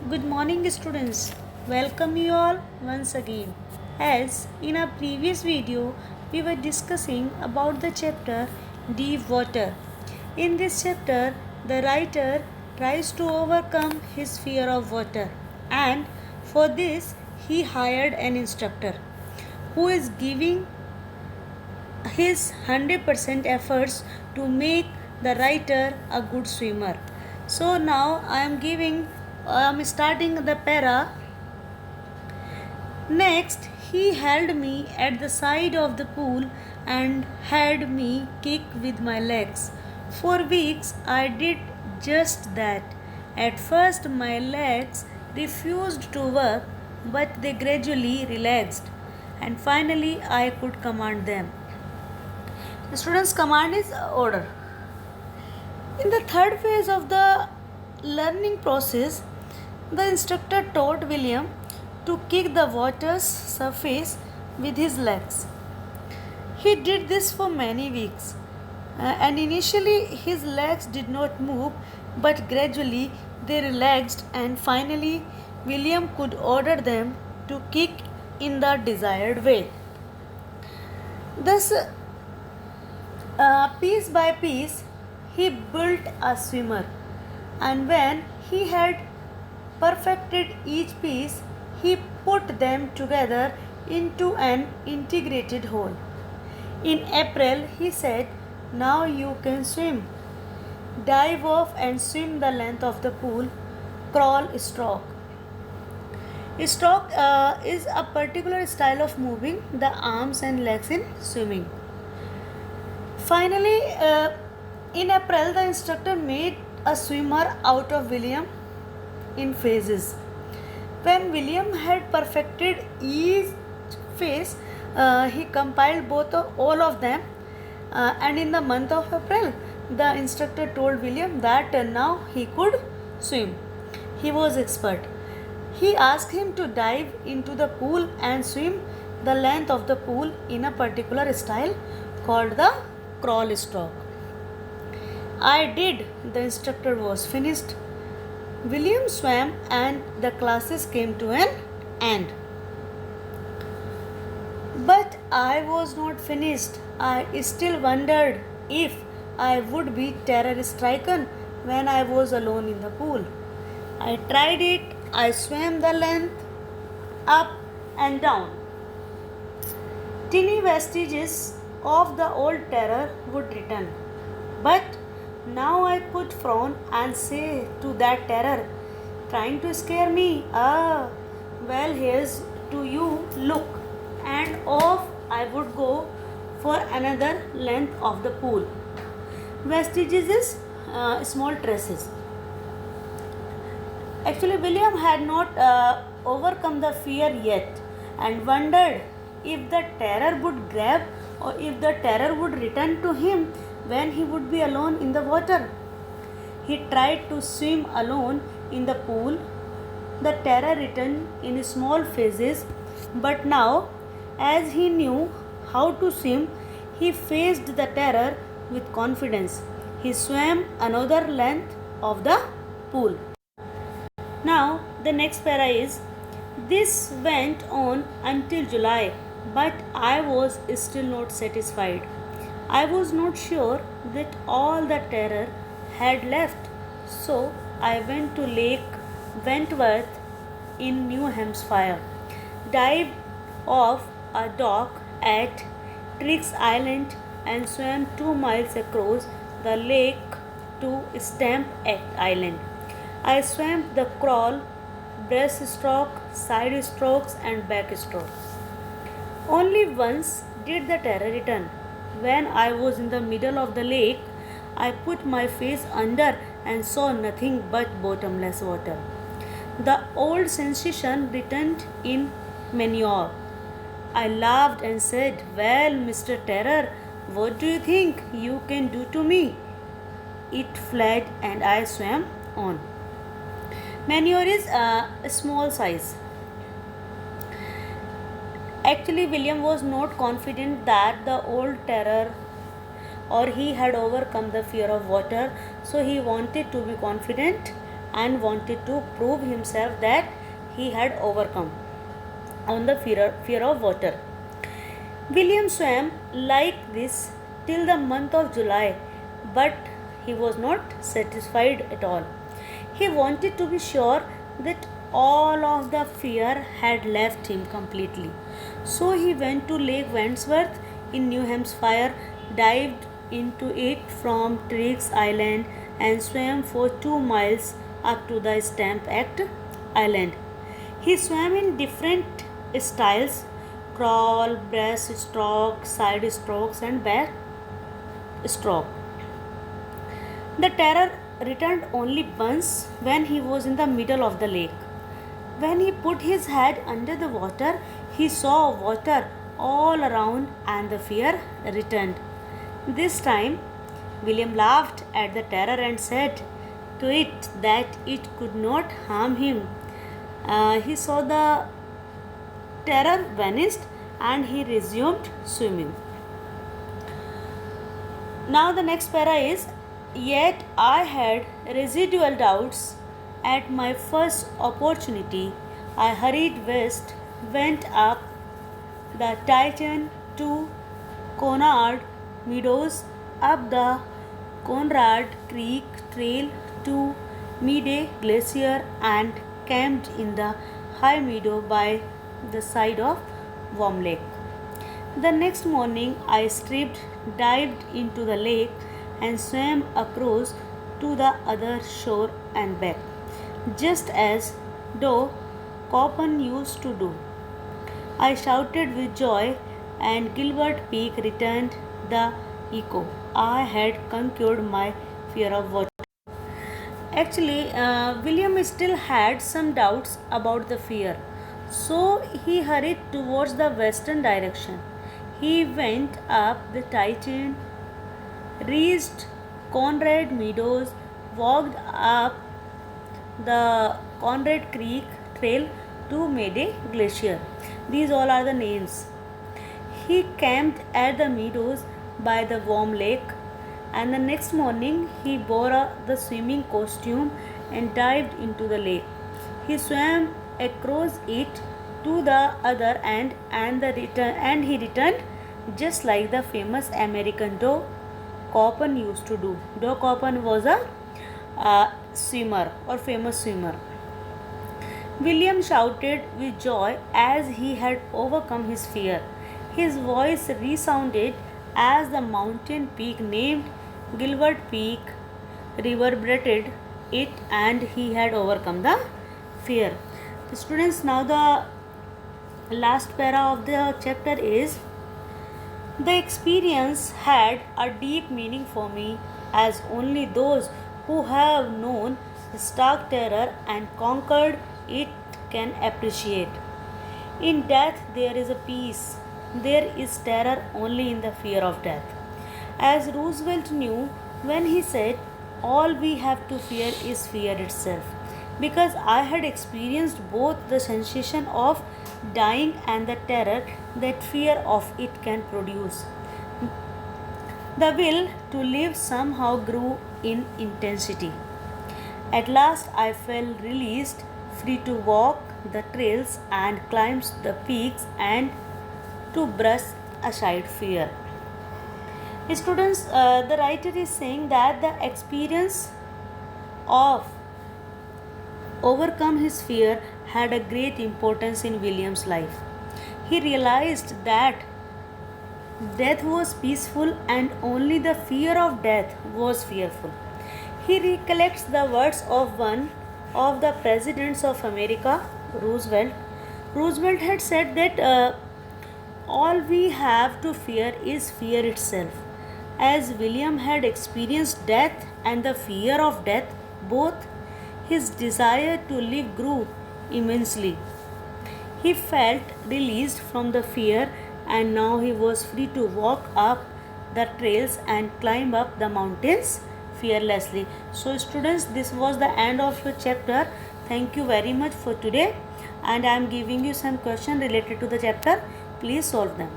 Good morning, students. Welcome you all once again. As in our previous video, we were discussing about the chapter Deep Water. In this chapter, the writer tries to overcome his fear of water, and for this, he hired an instructor who is giving his 100% efforts to make the writer a good swimmer. So now I am starting the para. Next, he held me at the side of the pool and had me kick with my legs. For weeks, I did just that. At first, my legs refused to work, but they gradually relaxed, and finally, I could command them. The student's command is order. In the third phase of the learning process, the instructor taught William to kick the water's surface with his legs. He did this for many weeks, and initially his legs did not move, but gradually they relaxed, and finally William could order them to kick in the desired way. Thus, piece by piece, he built a swimmer, and when he had perfected each piece, he put them together into an integrated whole. In April, he said, "Now you can swim. Dive off and swim the length of the pool. Crawl stroke." Stroke is a particular style of moving the arms and legs in swimming. Finally, in April, the instructor made a swimmer out of William in phases. When William had perfected each phase, he compiled all of them, and in the month of April, the instructor told William that now he could swim. He was expert. He asked him to dive into the pool and swim the length of the pool in a particular style called the crawl stroke. I did. The instructor was finished. William swam and the classes came to an end. But I was not finished. I still wondered if I would be terror stricken when I was alone in the pool. I tried it. I swam the length up and down. Tiny vestiges of the old terror would return. But now I could frown and say to that terror, trying to scare me, "Ah, well, here's to you, look." And off I would go for another length of the pool. Vestiges is small traces. Actually, William had not overcome the fear yet and wondered if the terror would grab or if the terror would return to him when he would be alone in the water. He tried to swim alone in the pool. The terror returned in small phases, but now, as he knew how to swim, he faced the terror with confidence. He swam another length of the pool. Now, the next para is this went on until July, but I was still not satisfied. I was not sure that all the terror had left, so I went to Lake Wentworth in New Hampshire, dived off a dock at Triggs Island, and swam 2 miles across the lake to Stamp Island. I swam the crawl, breaststroke, side strokes, and backstroke. Only once did the terror return. When I was in the middle of the lake, I put my face under and saw nothing but bottomless water. The old sensation returned in manure. I laughed and said, "Well, Mr. Terror, what do you think you can do to me?" It fled and I swam on. Manure is a small size. Actually, William was not confident that the old terror or he had overcome the fear of water, so he wanted to be confident and wanted to prove himself that he had overcome on the fear of water. William swam like this till the month of July, but he was not satisfied at all. He wanted to be sure that all of the fear had left him completely. So he went to Lake Wandsworth in New Hampshire, dived into it from Triggs Island, and swam for 2 miles up to the Stamp Act Island. He swam in different styles: crawl, breaststroke, side strokes, and back stroke. The terror returned only once when he was in the middle of the lake. When he put his head under the water, he saw water all around and the fear returned. This time, William laughed at the terror and said to it that it could not harm him. He saw the terror vanished and he resumed swimming. Now, the next para is: Yet I had residual doubts. At my first opportunity, I hurried west, went up the Titan to Conard Meadows, up the Conrad Creek Trail to Meaday Glacier, and camped in the high meadow by the side of Worm Lake. The next morning, I stripped, dived into the lake, and swam across to the other shore and back, just as Do Copan used to do. I shouted with joy, and Gilbert Peak returned the echo. I had conquered my fear of water. Actually, William still had some doubts about the fear, so he hurried towards the western direction. He went up the Titan, reached Conrad Meadows, walked up the Conrad Creek Trail to Meaday Glacier. These all are the names. He camped at the meadows by the Worm Lake, and the next morning he wore the swimming costume and dived into the lake. He swam across it to the other end, and he returned just like the famous American Do Copan used to do. Do Copan was a swimmer or famous swimmer. William shouted with joy as he had overcome his fear. His voice resounded as the mountain peak named Gilbert Peak reverberated it, and he had overcome the fear. The students, now the last para of the chapter is: The experience had a deep meaning for me, as only those who have known stark terror and conquered it can appreciate. In death there is a peace. There is terror only in the fear of death. As Roosevelt knew when he said, "All we have to fear is fear itself," because I had experienced both the sensation of dying and the terror that fear of it can produce. The will to live somehow grew in intensity. At last I felt released, free to walk the trails and climb the peaks and to brush aside fear. Students, the writer is saying that the experience of overcome his fear had a great importance in William's life. He realized that death was peaceful and only the fear of death was fearful. He recollects the words of one of the presidents of America, Roosevelt. Roosevelt had said that all we have to fear is fear itself. As William had experienced death and the fear of death, both, his desire to live grew immensely. He felt released from the fear, and now he was free to walk up the trails and climb up the mountains fearlessly. So students, this was the end of your chapter. Thank you very much for today, and I am giving you some questions related to the chapter. Please solve them.